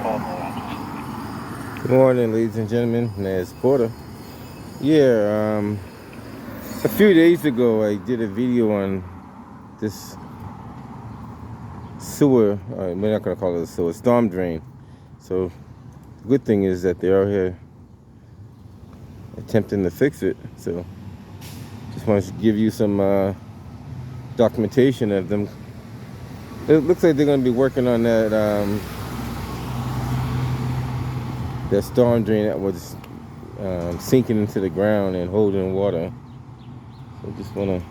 Good morning, ladies and gentlemen. It's Porter. Yeah, a few days ago, I did a video on this sewer. We're not gonna call it a sewer, storm drain. So, the good thing is that they're out here attempting to fix it. So, just wanted to give you some documentation of them. It looks like they're gonna be working on that storm drain that was sinking into the ground and holding water. So just wanna.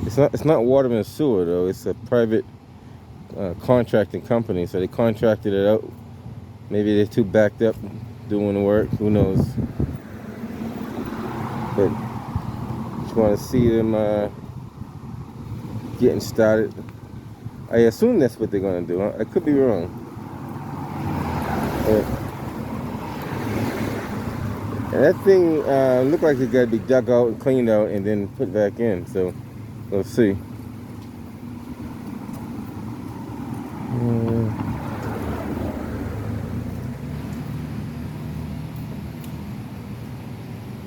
It's not water and sewer though. It's a private contracting company, so they contracted it out. Maybe they're too backed up doing the work. Who knows? But just want to see them getting started. I assume that's what they're gonna do. I could be wrong. And that thing looked like it got to be dug out and cleaned out and then put back in. So let's see.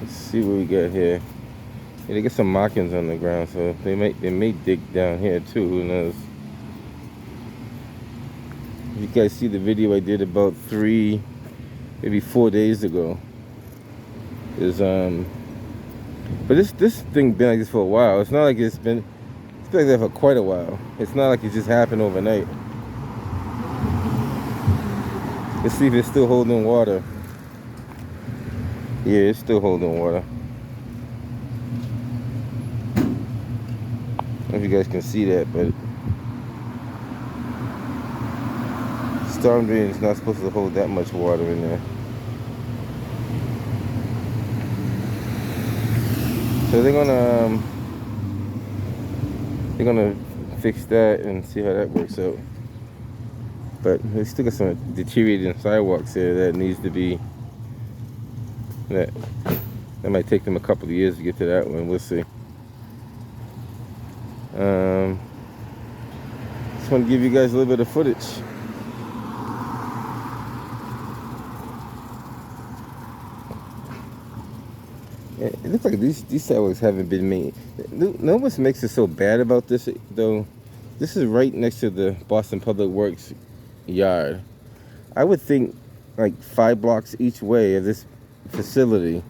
Let's see what we got here. Yeah, they get some markings on the ground, so they may dig down here too. Who knows? You guys see the video I did about 3, maybe 4 days ago. But this thing been like this for a while. It's not like it's been like that for quite a while. It's not like it just happened overnight. Let's see if it's still holding water. Yeah, it's still holding water. I don't know if you guys can see that, but storm drain is not supposed to hold that much water in there. So they're gonna fix that and see how that works out. But they still got some deteriorating sidewalks here that needs to be. That might take them a couple of years to get to that one. We'll see. Just want to give you guys a little bit of footage. It looks like these sidewalks haven't been made. Know what makes it so bad about this though? This is right next to the Boston Public Works yard. I would think like 5 blocks each way of this facility,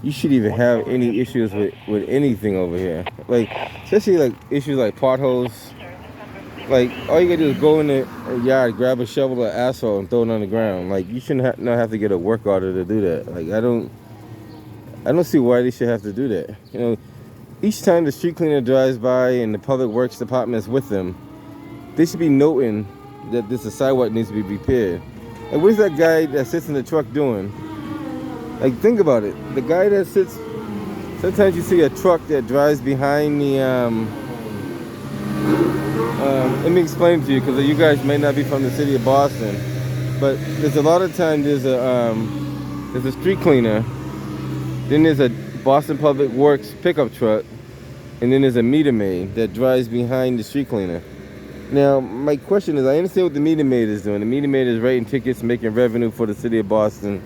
you should even have any issues with anything over here. Like, especially like issues like potholes. Like, all you gotta do is go in the yard, grab a shovel of asphalt and throw it on the ground. Like, you shouldn't not have to get a work order to do that. Like, I don't see why they should have to do that. You know, each time the street cleaner drives by and the public works department is with them, they should be noting that this sidewalk needs to be repaired. And what is that guy that sits in the truck doing? Like, think about it. The guy that sits, sometimes you see a truck that drives behind the, let me explain to you, because you guys may not be from the city of Boston, but there's a lot of times there's a street cleaner, then there's a Boston Public Works pickup truck, and then there's a meter maid that drives behind the street cleaner. Now, my question is, I understand what the meter maid is doing. The meter maid is writing tickets, making revenue for the city of Boston.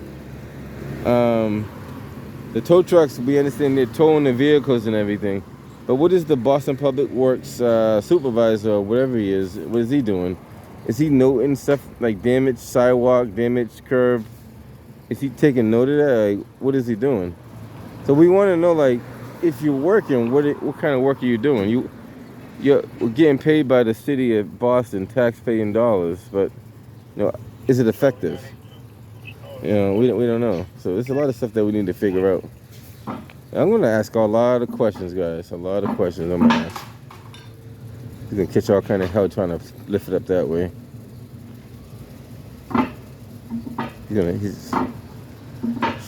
The tow trucks, we understand they're towing the vehicles and everything. But what is the Boston Public Works supervisor or whatever he is, what is he doing? Is he noting stuff like damaged sidewalk, damaged curb? Is he taking note of that? Like, what is he doing? So we want to know, like, if you're working, what kind of work are you doing? You're getting paid by the city of Boston, tax-paying dollars, but you know, is it effective? You know, we don't know. So there's a lot of stuff that we need to figure out. I'm gonna ask a lot of questions, guys. A lot of questions I'm gonna ask. You're gonna catch all kind of hell trying to lift it up that way. He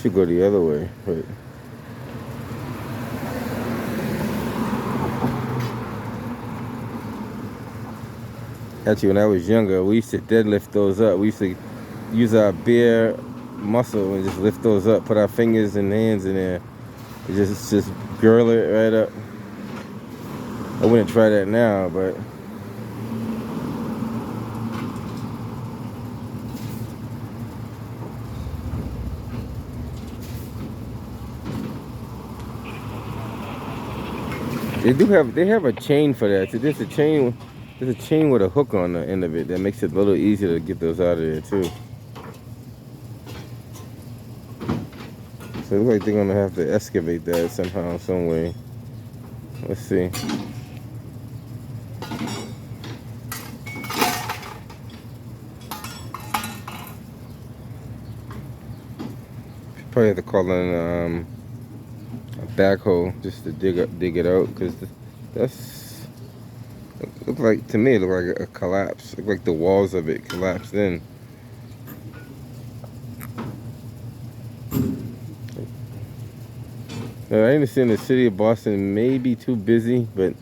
should go the other way, but. Actually, when I was younger, we used to deadlift those up. We used to use our bare muscle and just lift those up, put our fingers and hands in there, and just girl it right up. I wouldn't try that now, but they have a chain for that. So there's a chain with a hook on the end of it that makes it a little easier to get those out of there too. So it looks like they're gonna have to excavate that somehow, some way. Let's see. Probably have to call in a backhoe just to dig it out, because that's look like, to me it looked like a collapse. Looked like the walls of it collapsed in. Now, I understand the city of Boston may be too busy, but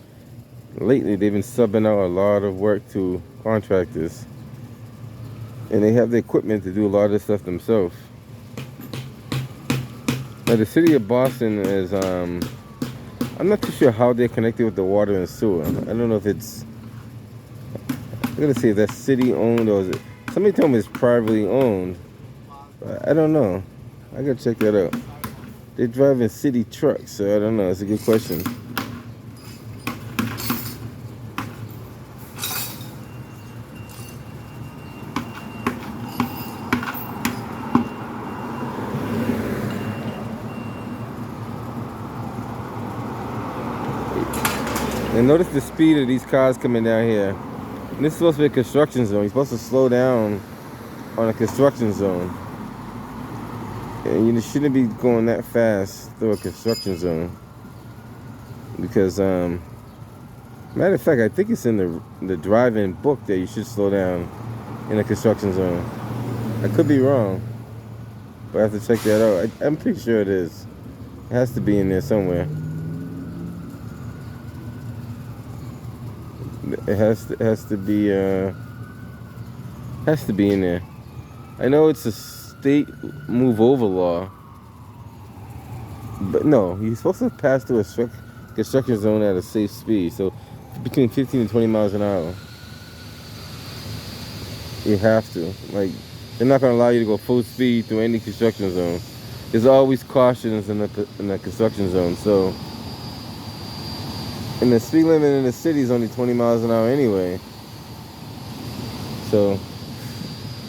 lately they've been subbing out a lot of work to contractors, and they have the equipment to do a lot of this stuff themselves. Now the city of Boston is, I'm not too sure how they're connected with the water and sewer. I don't know if it's, I'm gonna say if that's city owned or is it, somebody told me it's privately owned, but I don't know. I gotta check that out. They're driving city trucks, so I don't know. It's a good question. And notice the speed of these cars coming down here. And this is supposed to be a construction zone. You're supposed to slow down on a construction zone. And you shouldn't be going that fast through a construction zone. Because, matter of fact, I think it's in the driving book that you should slow down in a construction zone. I could be wrong, but I have to check that out. I'm pretty sure it is. It has to be in there somewhere. It has to be in there. I know it's a state move over law, but no, you're supposed to pass through a construction zone at a safe speed. So between 15 and 20 miles an hour, you have to. Like, they're not gonna allow you to go full speed through any construction zone. There's always cautions in the construction zone. So. And the speed limit in the city is only 20 miles an hour anyway. So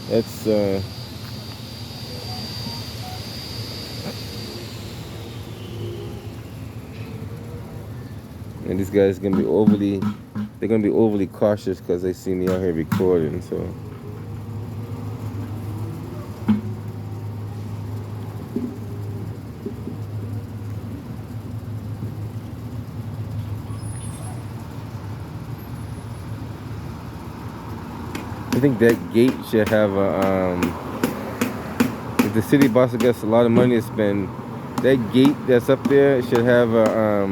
that's and these guys they're gonna be overly cautious because they see me out here recording. So I think that gate should have a, if the city of Boston gets a lot of money to spend, that gate that's up there should have a,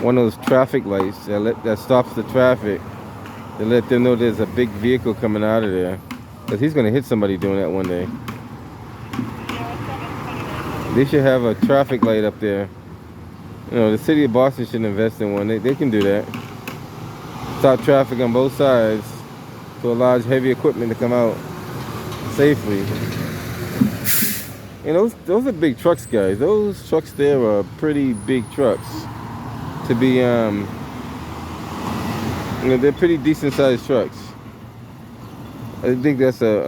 one of those traffic lights that stops the traffic to let them know there's a big vehicle coming out of there. Because he's going to hit somebody doing that one day. They should have a traffic light up there. You know, the city of Boston should invest in one. They can do that. Stop traffic on both sides to allow heavy equipment to come out safely. And those are big trucks, guys. Those trucks there are pretty big trucks to be, you know, they're pretty decent sized trucks. I think that's at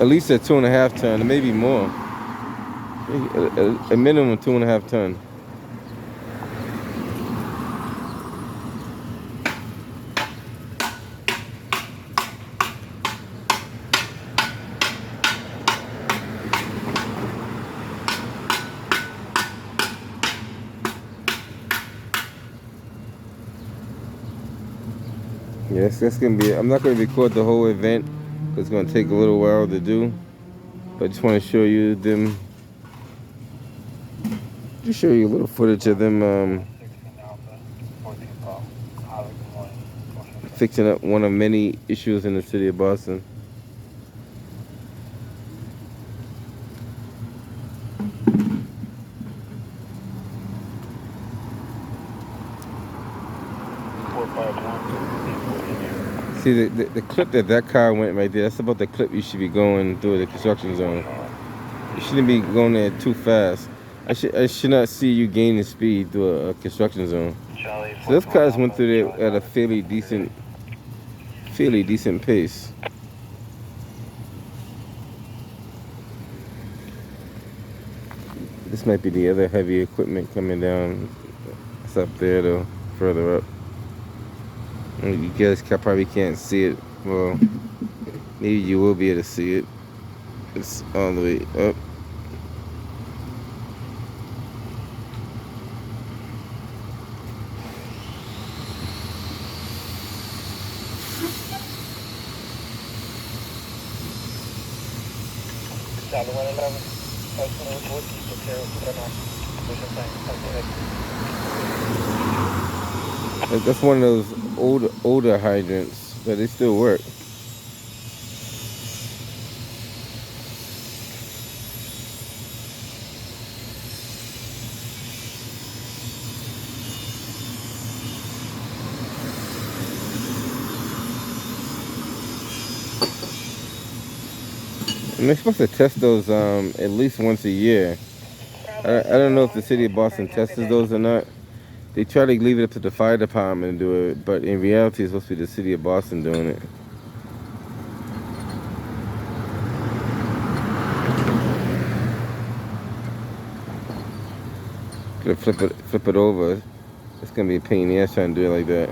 least a 2.5 ton, or maybe more. A minimum 2.5 ton. Yes, that's gonna be. I'm not gonna record the whole event because it's gonna take a little while to do. But I just want to show you them. Just show you a little footage of them fixing up one of many issues in the city of Boston. See, the clip that car went right there, that's about the clip you should be going through the construction zone. You shouldn't be going there too fast. I should not see you gaining speed through a construction zone. So those cars went through there at a fairly decent pace. This might be the other heavy equipment coming down. It's up there though, further up. You guys probably can't see it. Well, maybe you will be able to see it. It's all the way up. That's one of those older hydrants, but they still work. And they're supposed to test those at least once a year. I don't know if the city of Boston tests those or not. They try to leave it up to the fire department to do it, but in reality, it's supposed to be the city of Boston doing it. Gonna flip it over. It's gonna be a pain in the ass trying to do it like that.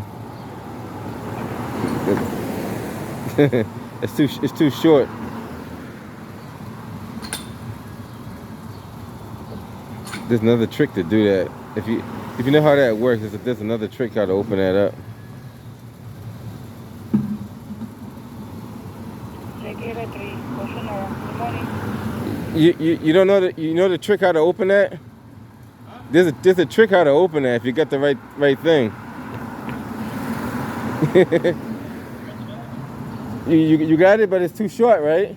It's too short. There's another trick to do that. If you know how that works, there's another trick how to open that up. You don't know the trick how to open that? There's a trick how to open that if you got the right thing. you got it, but it's too short, right?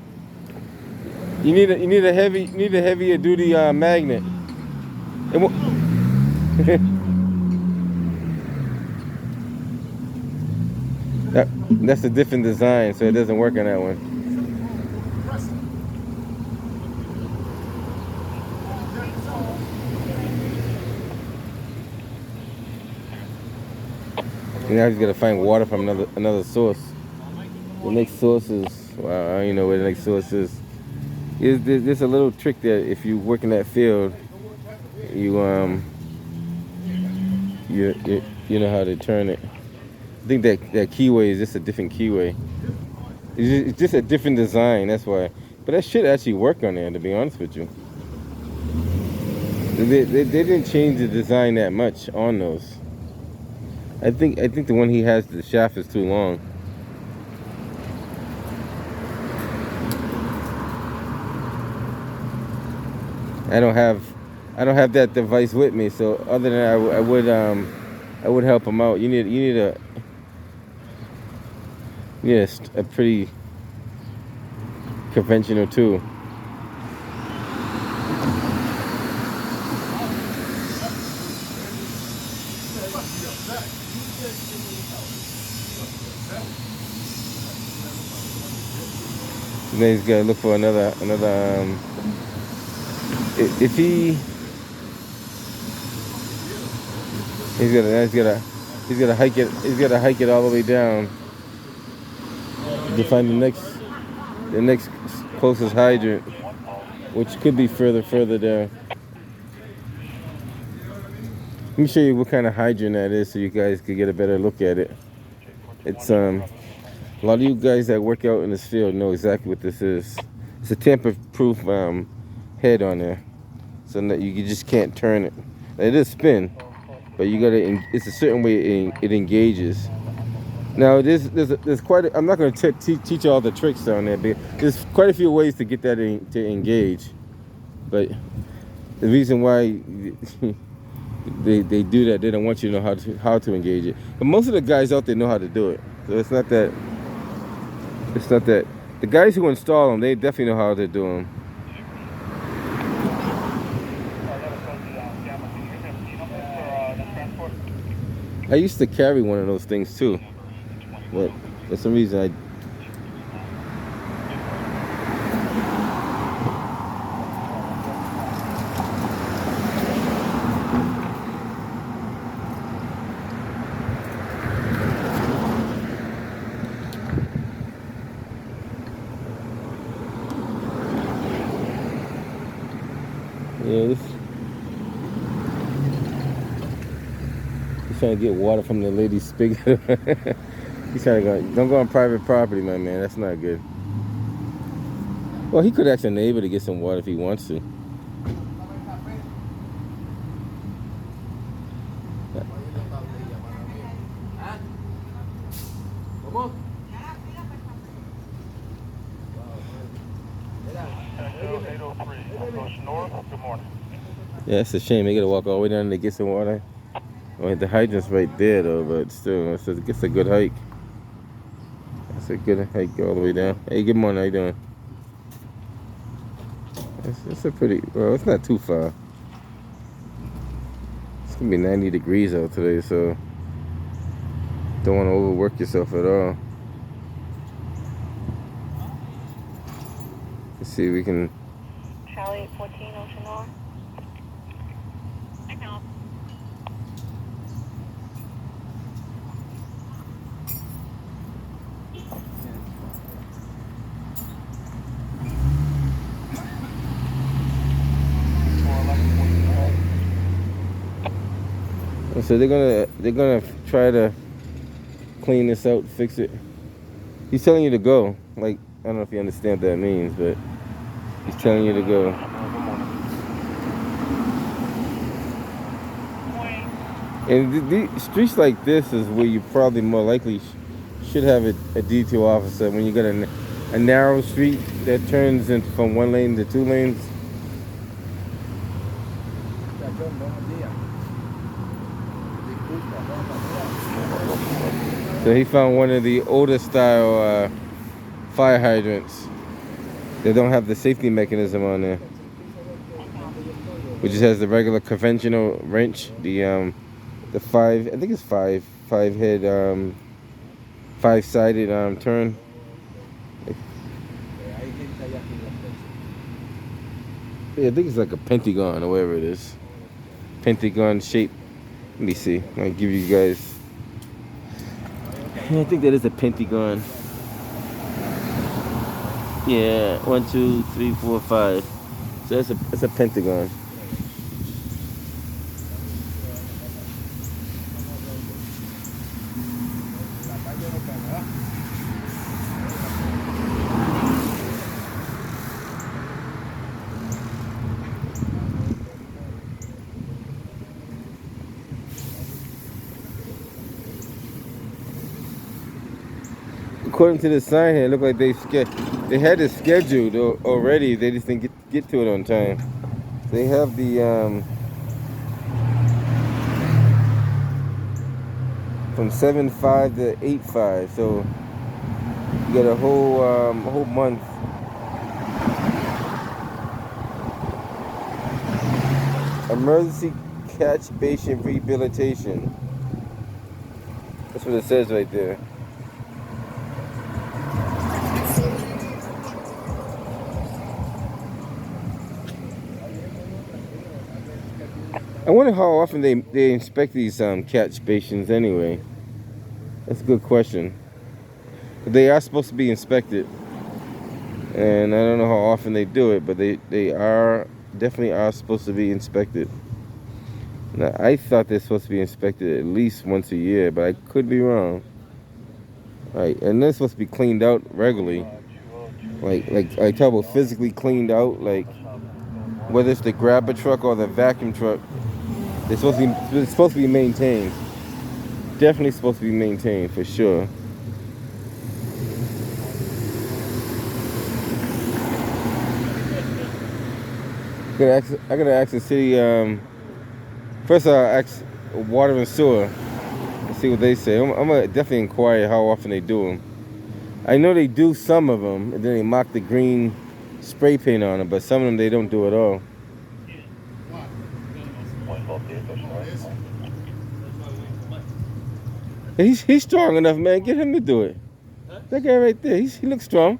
You need a heavier duty magnet. That's a different design, so it doesn't work on that one. Now he's got to find water from another source. The next source is, wow, I don't even know where the next source is. There's a little trick there. If you work in that field, you know how to turn it. I think that keyway is just a different keyway. It's just a different design, that's why. But that should actually work on there, to be honest with you. They didn't change the design that much on those. I think the one he has, the shaft is too long. I don't have that device with me, so other than that, I would help him out. You need a pretty conventional tool. Then he's gotta look for another. If he's gotta hike it. He's gotta hike it all the way down to find the next closest hydrant, which could be further down. Let me show you what kind of hydrant that is, so you guys could get a better look at it. It's a lot of you guys that work out in this field know exactly what this is. It's a tamper-proof head on there, so that you just can't turn it. It is spin, but you gotta. It's a certain way it engages. Now there's quite. I'm not gonna teach you all the tricks down there, but there's quite a few ways to get that to engage. But the reason why they do that, they don't want you to know how to engage it. But most of the guys out there know how to do it, so it's not that. The guys who install them, they definitely know how to do them. I used to carry one of those things too, but for some reason Yeah, he's trying to get water from the lady's spigot. He's trying to go. Don't go on private property, my man. That's not good. Well, he could ask a neighbor to get some water if he wants to. Yeah, it's a shame. They gotta walk all the way down to get some water. Well, the hydrant's right there, though, but still, it's a good hike. It's a good hike all the way down. Hey, good morning. How you doing? It's a pretty, well, it's not too far. It's gonna be 90 degrees out today, so don't want to overwork yourself at all. Let's see if we can. Charlie 14 Ocean North. I know. So they're gonna try to clean this out, fix it. He's telling you to go. Like, I don't know if you understand what that means, but he's telling you to go. And the streets like this is where you probably more likely should have a detail officer when you got a narrow street that turns into from one lane to two lanes. So he found one of the older style fire hydrants. They don't have the safety mechanism on there, which just has the regular conventional wrench. The five, I think it's five head, 5-sided turn. Yeah, I think it's like a pentagon or whatever it is. Pentagon shape. Let me see. I'll give you guys. Yeah, I think that is a pentagon. Yeah, 1, 2, 3, 4, 5. So it's a pentagon. According to the sign here, it looked like they had it scheduled already. They just didn't get to it on time. They have the from 7/5 to 8/5, so you got a whole month. Emergency catch basin rehabilitation. That's what it says right there. I wonder how often they inspect these catch basins anyway. That's a good question. They are supposed to be inspected, and I don't know how often they do it, but they definitely are supposed to be inspected. Now, I thought they're supposed to be inspected at least once a year, but I could be wrong. Right, and they're supposed to be cleaned out regularly. Like I talk about physically cleaned out, like whether it's the grabber truck or the vacuum truck. It's supposed to be maintained. Definitely supposed to be maintained for sure. I gotta ask the city. First, I'll ask water and sewer and see what they say. I'm gonna definitely inquire how often they do them. I know they do some of them, and then they mock the green spray paint on them, but some of them they don't do at all. He's strong enough, man. Get him to do it. That guy right there, he looks strong.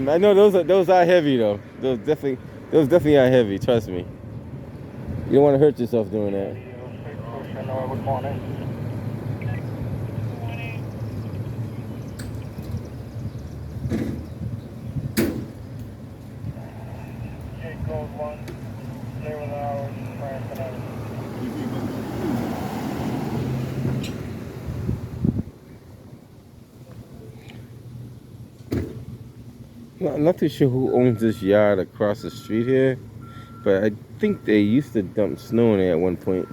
I know those are heavy though. Those definitely are heavy. Trust me. You don't want to hurt yourself doing that. I'm not too sure who owns this yard across the street here, but I think they used to dump snow in there at one point.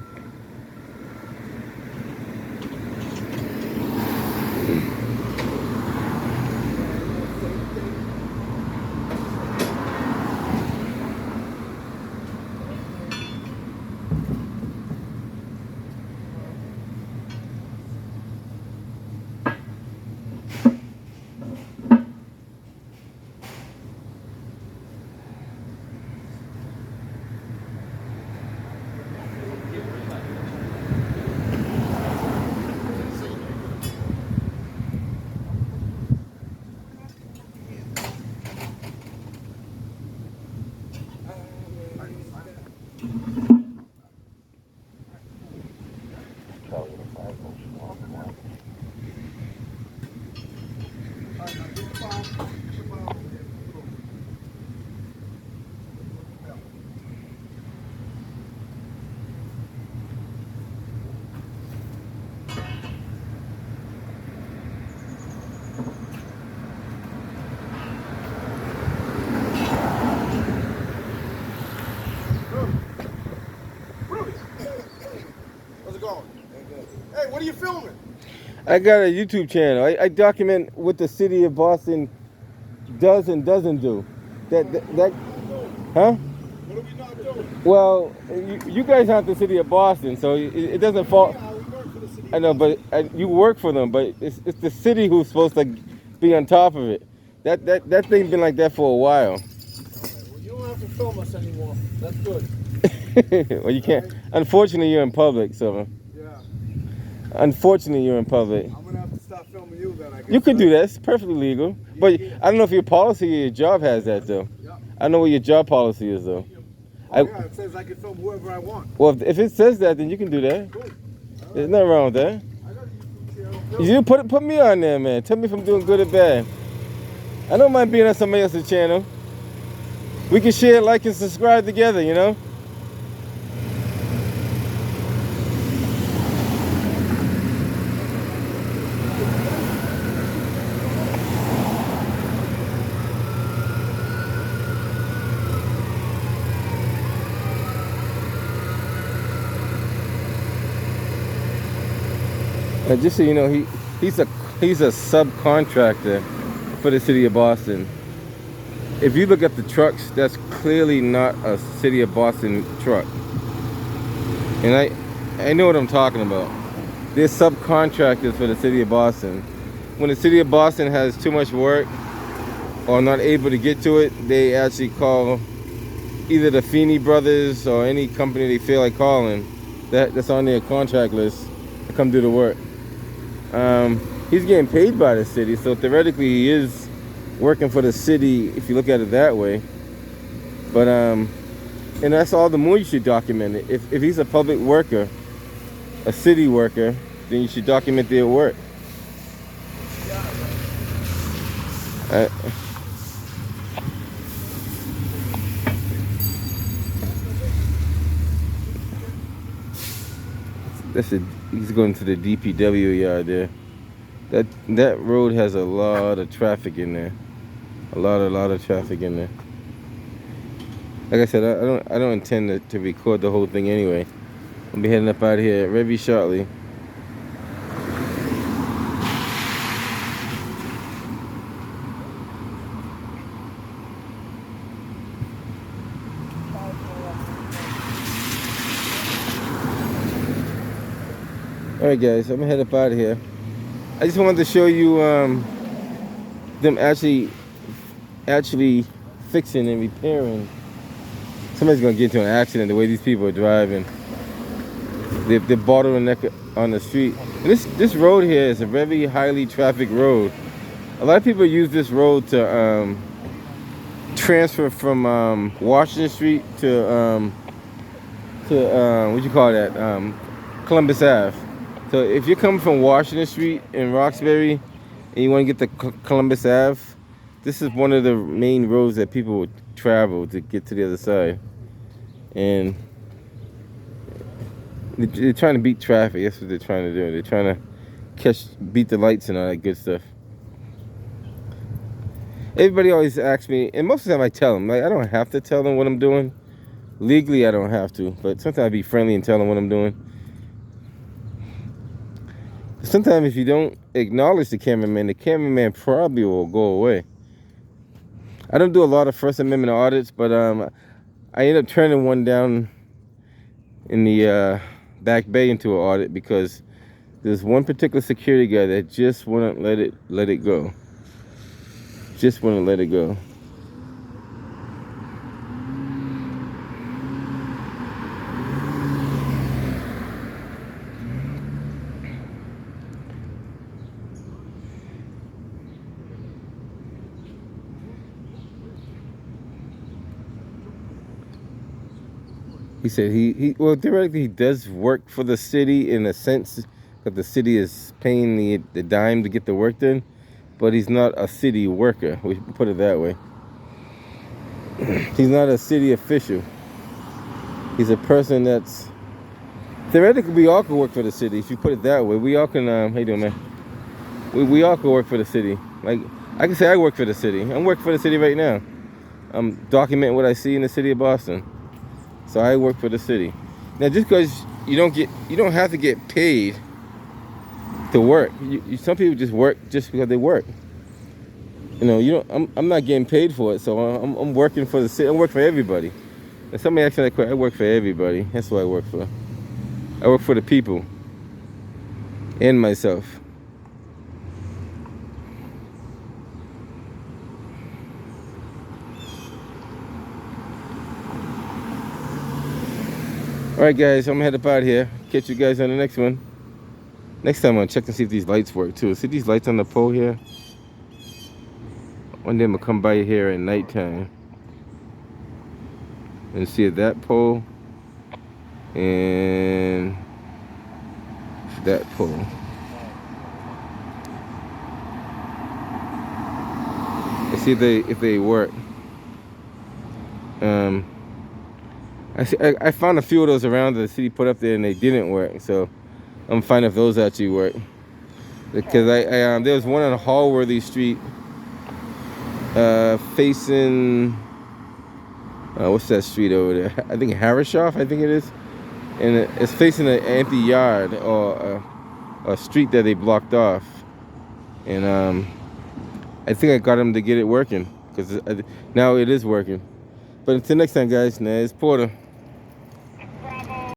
Hey, what are you filming? I got a YouTube channel. I document what the city of Boston does and doesn't do. Huh? What are we not doing? Well, you guys aren't the city of Boston, so it doesn't fall. Yeah, we work for the city. I know, but you work for them, but it's the city who's supposed to be on top of it. That thing's been like that for a while. All right, well, you don't have to film us anymore. That's good. Well, you can't. Unfortunately, you're in public, so. Yeah. Unfortunately, you're in public. I'm gonna have to stop filming you then, I guess. You could do that. It's perfectly legal. But I don't know if your policy or your job has that, though. Yeah. I don't know what your job policy is, though. Oh, yeah, it says I can film whoever I want. Well, if it says that, then you can do that. Cool. There's nothing wrong with that. I got a YouTube channel. You put me on there, man. Tell me if I'm doing good or bad. I don't mind being on somebody else's channel. We can share, like, and subscribe together, you know? Just so you know, he's a subcontractor for the city of Boston. If you look at the trucks, that's clearly not a city of Boston truck. And I know what I'm talking about. They're subcontractors for the city of Boston. When the city of Boston has too much work or not able to get to it, they actually call either the Feeney brothers or any company they feel like calling that's on their contract list to come do the work. He's getting paid by the city, so theoretically he is working for the city if you look at it that way. But and that's all the more you should document it. If he's a public worker, a city worker, then you should document their work. He's going to the DPW yard there. That road has a lot of traffic in there. A lot of traffic in there. Like I said, I don't intend to record the whole thing anyway. I'll be heading up out of here very shortly. Alright guys, I'm gonna head up out of here. I just wanted to show you them actually fixing and repairing. Somebody's gonna get into an accident the way these people are driving. They're bottleneck on the street. And this road here is a very highly traffic road. A lot of people use this road to transfer from Washington Street to what you call that? Columbus Ave. So if you're coming from Washington Street in Roxbury and you want to get to Columbus Ave, this is one of the main roads that people would travel to get to the other side. and they're trying to beat traffic. That's what they're trying to do. They're trying to beat the lights and all that good stuff. Everybody always asks me, and most of the time I tell them. Like, I don't have to tell them what I'm doing. Legally, I don't have to, but sometimes I be friendly and tell them what I'm doing. Sometimes if you don't acknowledge the cameraman probably will go away. I don't do a lot of First Amendment audits, but I end up turning one down in the Back Bay into an audit because there's one particular security guy that just wouldn't let it go. Just wouldn't let it go. He said well, theoretically he does work for the city in a sense that the city is paying the dime to get the work done, but he's not a city worker. We put it that way. He's not a city official. He's a person that's theoretically we all could work for the city if you put it that way. We all can. How you doing, man? We all could work for the city. Like I can say I work for the city. I'm working for the city right now. I'm documenting what I see in the city of Boston. So I work for the city. Now, just because you don't have to get paid to work. Some people just work just because they work. You know, I'm not getting paid for it, so I'm working for the city. I work for everybody. And somebody asked me that question. I work for everybody. That's what I work for. I work for the people and myself. Alright guys, I'm gonna head up out here. Catch you guys on the next one. Next time I'm gonna check and see if these lights work too. See these lights on the pole here? One day I'm gonna come by here at nighttime and see that pole and that pole. And see if they work. I found a few of those around that the city put up there and they didn't work, so I'm gonna find if those actually work. Because there was one on Hallworthy Street, facing what's that street over there? I think Harrishoff, I think it is, and it's facing an empty yard or a street that they blocked off, and I think I got them to get it working because now it is working. But until next time, guys, it's Porter.